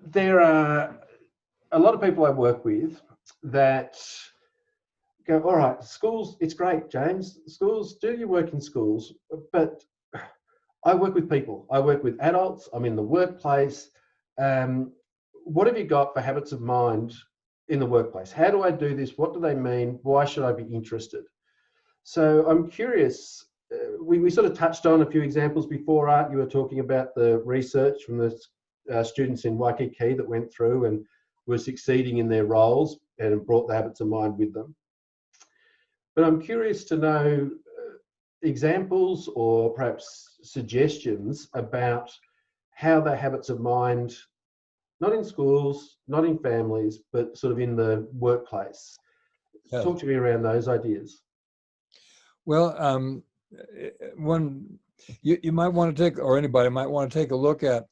there are a lot of people I work with that go, all right, schools, it's great, James. Schools, do your work in schools, but I work with people. I work with adults. I'm in the workplace. Um, what have you got for habits of mind in the workplace? How do I do this? What do they mean? Why should I be interested? So I'm curious. We sort of touched on a few examples before, Art. You were talking about the research from the students in Waikiki that went through and were succeeding in their roles and brought the habits of mind with them. But I'm curious to know examples or perhaps suggestions about how the habits of mind, not in schools, not in families, but sort of in the workplace. Yeah. Talk to me around those ideas. Well, one you might want to take, or anybody might want to take a look at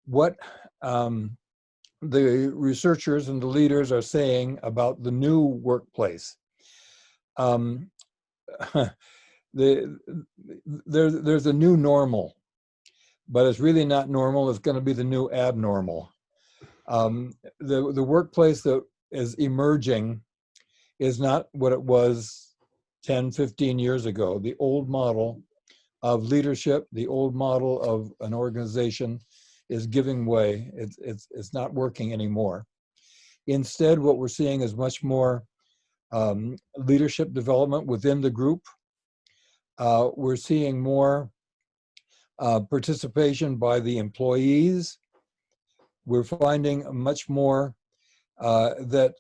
what the researchers and the leaders are saying about the new workplace. There's a new normal, but it's really not normal. It's going to be the new abnormal. The workplace that is emerging is not what it was 10, 15 years ago. The old model of leadership, the old model of an organization is giving way. It's not working anymore. Instead, what we're seeing is much more leadership development within the group. We're seeing more participation by the employees. We're finding much more that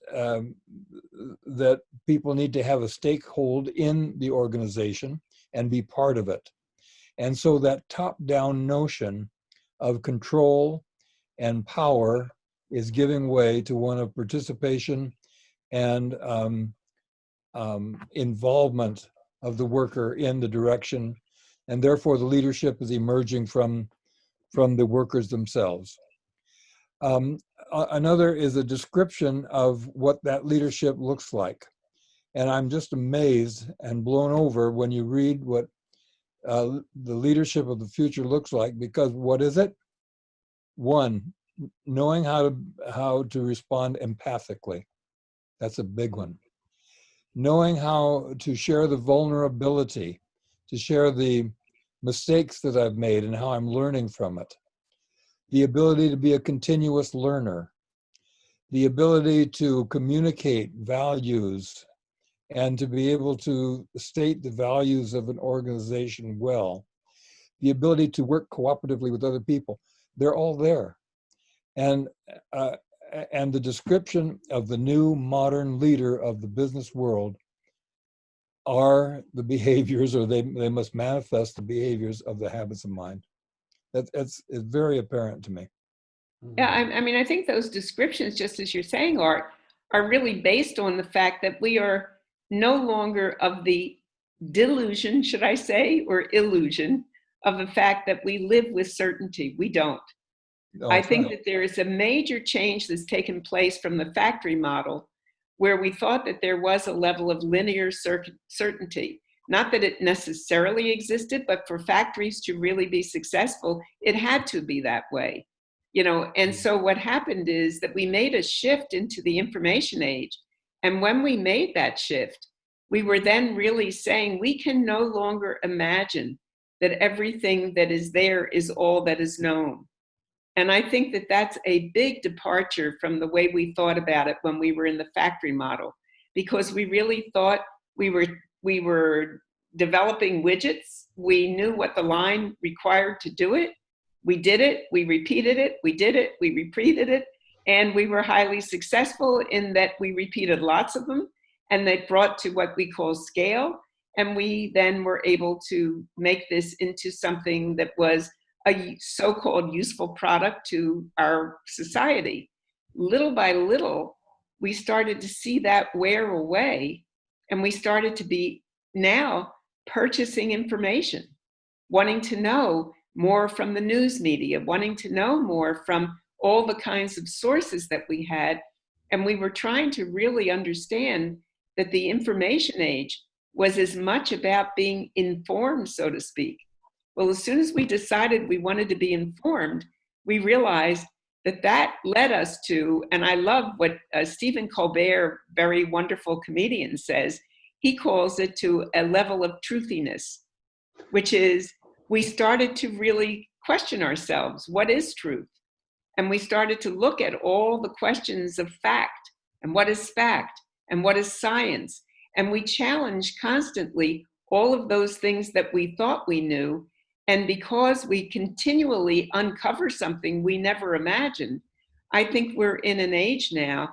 people need to have a stakehold in the organization and be part of it. And so that top-down notion of control and power is giving way to one of participation and involvement of the worker in the direction, and therefore the leadership is emerging from the workers themselves. Another is a description of what that leadership looks like. And I'm just amazed and blown over when you read what the leadership of the future looks like, because what is it? One, knowing how to respond empathically. That's a big one. Knowing how to share the vulnerability, to share the mistakes that I've made and how I'm learning from it. The ability to be a continuous learner. The ability to communicate values and to be able to state the values of an organization well. The ability to work cooperatively with other people. They're all there. And the description of the new modern leader of the business world are the behaviors, or they must manifest the behaviors of the habits of mind. It's very apparent to me. Yeah, I mean, I think those descriptions, just as you're saying, are really based on the fact that we are no longer of the delusion, should I say, or illusion of the fact that we live with certainty. We don't. I think that there is a major change that's taken place from the factory model, where we thought that there was a level of linear certainty. Not that it necessarily existed, but for factories to really be successful, it had to be that way. You know, and so what happened is that we made a shift into the information age. And when we made that shift, we were then really saying we can no longer imagine that everything that is there is all that is known. And I think that that's a big departure from the way we thought about it when we were in the factory model, because we really thought we were developing widgets. We knew what the line required to do it. We did it, we repeated it, we did it, we repeated it, and we were highly successful in that we repeated lots of them, and they brought to what we call scale, and we then were able to make this into something that was a so-called useful product to our society. Little by little, we started to see that wear away, and we started to be now purchasing information, wanting to know more from the news media, wanting to know more from all the kinds of sources that we had. And we were trying to really understand that the information age was as much about being informed, so to speak. Well, as soon as we decided we wanted to be informed, we realized that led us to, and I love what Stephen Colbert, very wonderful comedian, says. He calls it to a level of truthiness, which is we started to really question ourselves. What is truth? And we started to look at all the questions of fact and what is fact and what is science. And we challenged constantly all of those things that we thought we knew. And because we continually uncover something we never imagined, I think we're in an age now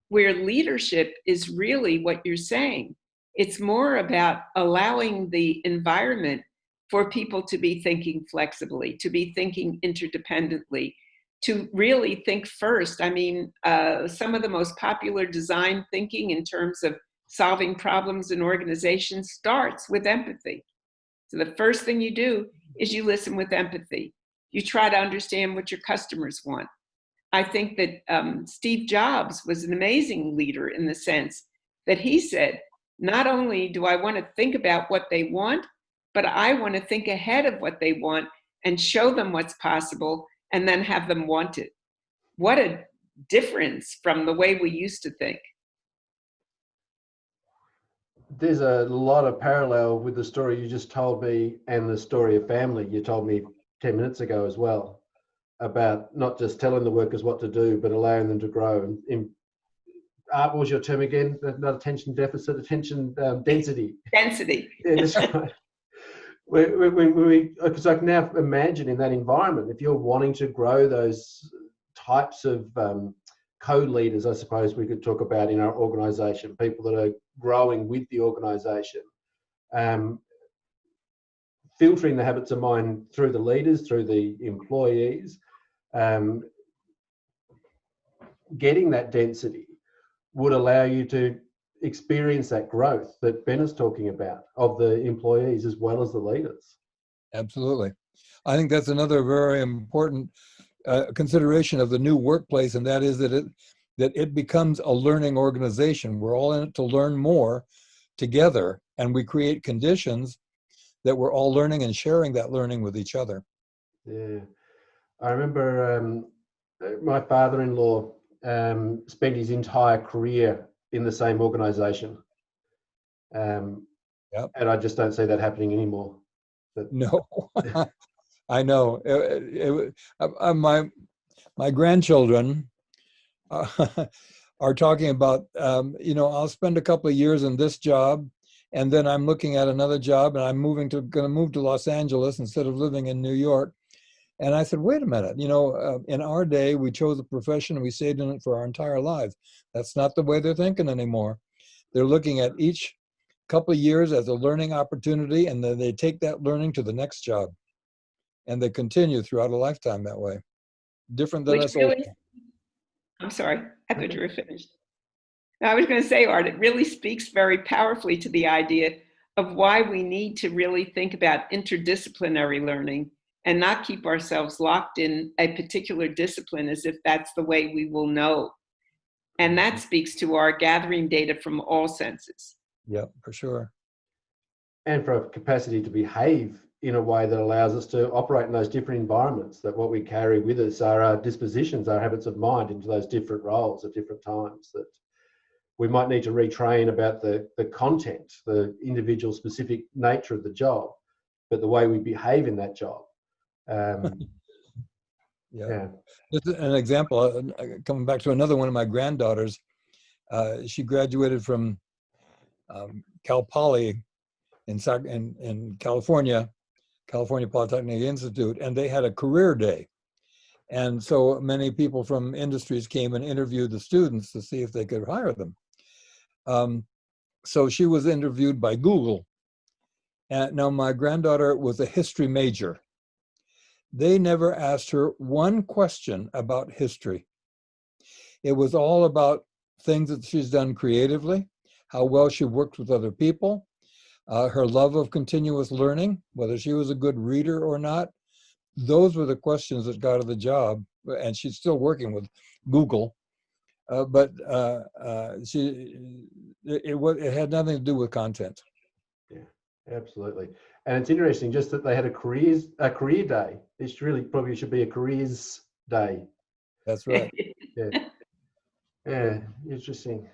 where leadership is really what you're saying. It's more about allowing the environment for people to be thinking flexibly, to be thinking interdependently, to really think first. I mean, some of the most popular design thinking in terms of solving problems in organizations starts with empathy. So the first thing you do is you listen with empathy. You try to understand what your customers want. I think that Steve Jobs was an amazing leader in the sense that he said, not only do I want to think about what they want, but I want to think ahead of what they want and show them what's possible and then have them want it. What a difference from the way we used to think. There's a lot of parallel with the story you just told me and the story of family you told me 10 minutes ago as well, about not just telling the workers what to do, but allowing them to grow. And what was your term again? Not attention deficit, attention density. Density. Yeah, that's right. Because I can now imagine in that environment, if you're wanting to grow those types of co-leaders, I suppose we could talk about in our organisation, people that are growing with the organisation, filtering the habits of mind through the leaders, through the employees, getting that density would allow you to experience that growth that Ben is talking about of the employees as well as the leaders. Absolutely. I think that's another very important consideration of the new workplace, and that is that it becomes a learning organization. We're all in it to learn more together, and we create conditions that we're all learning and sharing that learning with each other. Yeah. I remember my father-in-law spent his entire career in the same organisation. Yep. And I just don't see that happening anymore. No, I know. My grandchildren are talking about, I'll spend a couple of years in this job, and then I'm looking at another job, and I'm going to move to Los Angeles instead of living in New York. And I said, wait a minute, in our day, we chose a profession and we stayed in it for our entire lives. That's not the way they're thinking anymore. They're looking at each couple of years as a learning opportunity, and then they take that learning to the next job. And they continue throughout a lifetime that way. Different than Which us. really, I'm sorry, I thought you were finished. No, I was going to say, Art, it really speaks very powerfully to the idea of why we need to really think about interdisciplinary learning and not keep ourselves locked in a particular discipline as if that's the way we will know. And that speaks to our gathering data from all senses. Yep, for sure. And for a capacity to behave in a way that allows us to operate in those different environments, that what we carry with us are our dispositions, our habits of mind into those different roles at different times, that we might need to retrain about the content, the individual specific nature of the job, but the way we behave in that job. Yeah. Just an example, coming back to another one of my granddaughters, she graduated from Cal Poly in California Polytechnic Institute, and they had a career day. And so many people from industries came and interviewed the students to see if they could hire them. So she was interviewed by Google. And now my granddaughter was a history major. They never asked her one question about history. It was all about things that she's done creatively, how well she worked with other people, her love of continuous learning, whether she was a good reader or not. Those were the questions that got her the job, and she's still working with Google. But it had nothing to do with content. Yeah, absolutely. And it's interesting just that they had a career day. It really probably should be a careers day. That's right. Yeah, yeah, interesting.